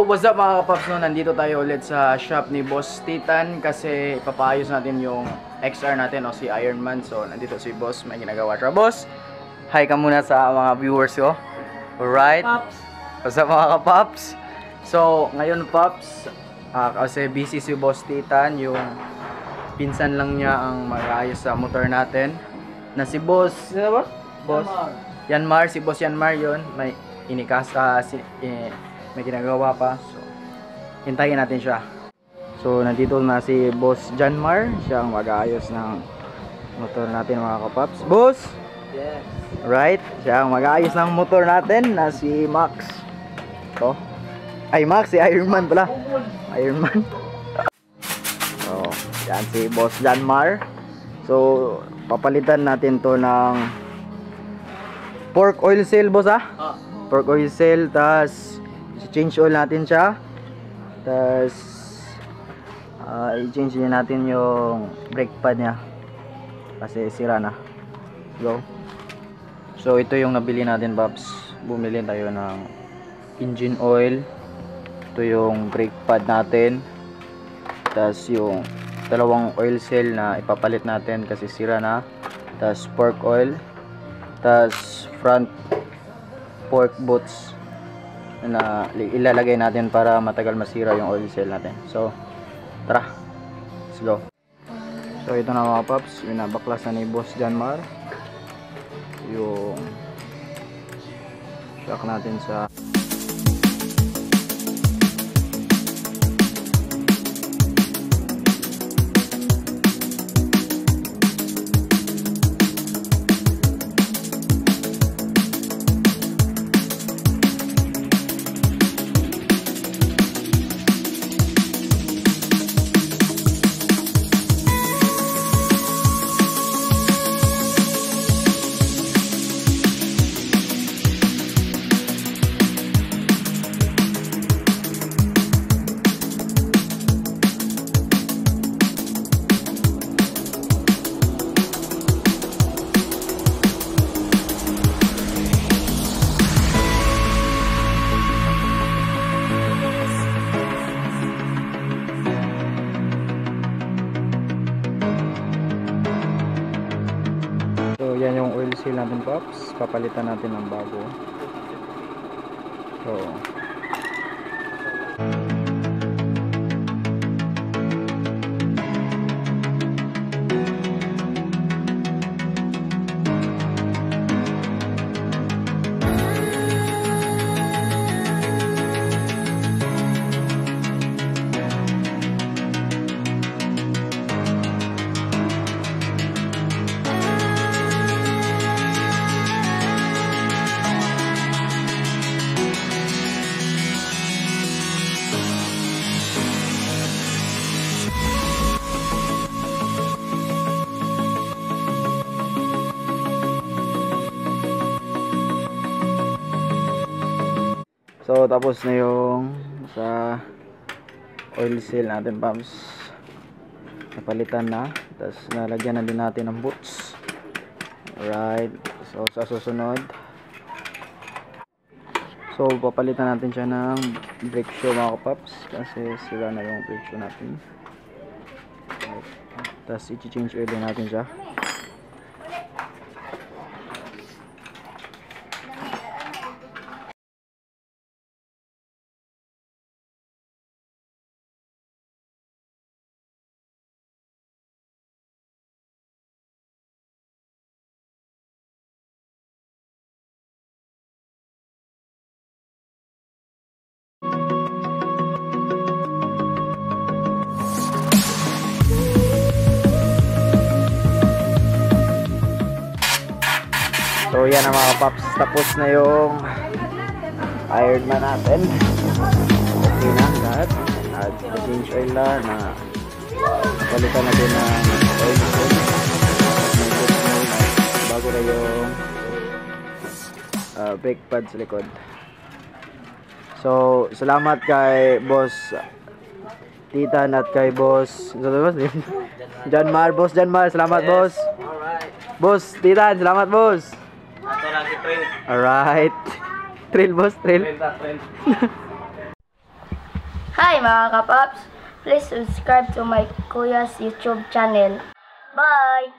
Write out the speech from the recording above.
So, what's up mga kapaps, no? Nandito tayo ulit sa shop ni Boss Titan kasi ipapaayos natin yung XR natin o si Ironman. So, nandito si Boss, may ginagawa siya. Boss, hi ka muna sa mga viewers ko. Alright? What's up mga kapaps? So, ngayon Paps, kasi busy si Boss Titan, yung pinsan lang niya ang mag-aayos sa motor natin. Na si Boss, ano ba? Boss Yanmar, si Boss Yanmar yun. May inikasa, may ginagawa pa. So, hintayin natin siya. So, nandito na si Boss Janmar. Siya ang mag-aayos ng motor natin mga kapaps. Boss! Yes. Right? Siya ang mag-aayos ng motor natin na si Max. Ito. Ay, Max, si Ironman pala. Ironman. So, yan si Boss Janmar. So, papalitan natin to ng pork oil seal, boss pork oil seal, tas change oil natin siya, tas i-change din natin yung brake pad nya kasi sira na. Go. So ito yung nabili natin, Babs. Bumili tayo ng engine oil, ito yung brake pad natin, tas yung dalawang oil seal na ipapalit natin kasi sira na, tas pork oil, tas front pork boots na ilalagay natin para matagal masira yung oil seal natin. So tara, let's go. So ito na mga paps, binabaklas na ni Boss Janmar yung shock natin sa yan yung oil seal natin, Pops. Papalitan natin ng bago. So So tapos na yung sa oil seal natin, Pops. Napalitan na. Tapos nalagyan na din natin ng boots. Alright. So sa susunod, so papalitan natin siya ng brake shoe mga Pops, kasi sira na yung brake shoe natin. Alright. Tapos i-change oil natin siya. So yan na mga Pops, tapos na yung Ironman natin. Okay na lahat. At change oil na palitan natin ng oil. Bago na yung brake pad sa likod. So salamat kay Boss Titan at kay Boss Janmar. Boss Janmar, salamat. Yes. Boss. Alright. Boss Titan, salamat boss. Ato lang si Trill. Alright. Trill boss, Trill. Hi mga kapaps! Please subscribe to my Kuya's YouTube channel. Bye!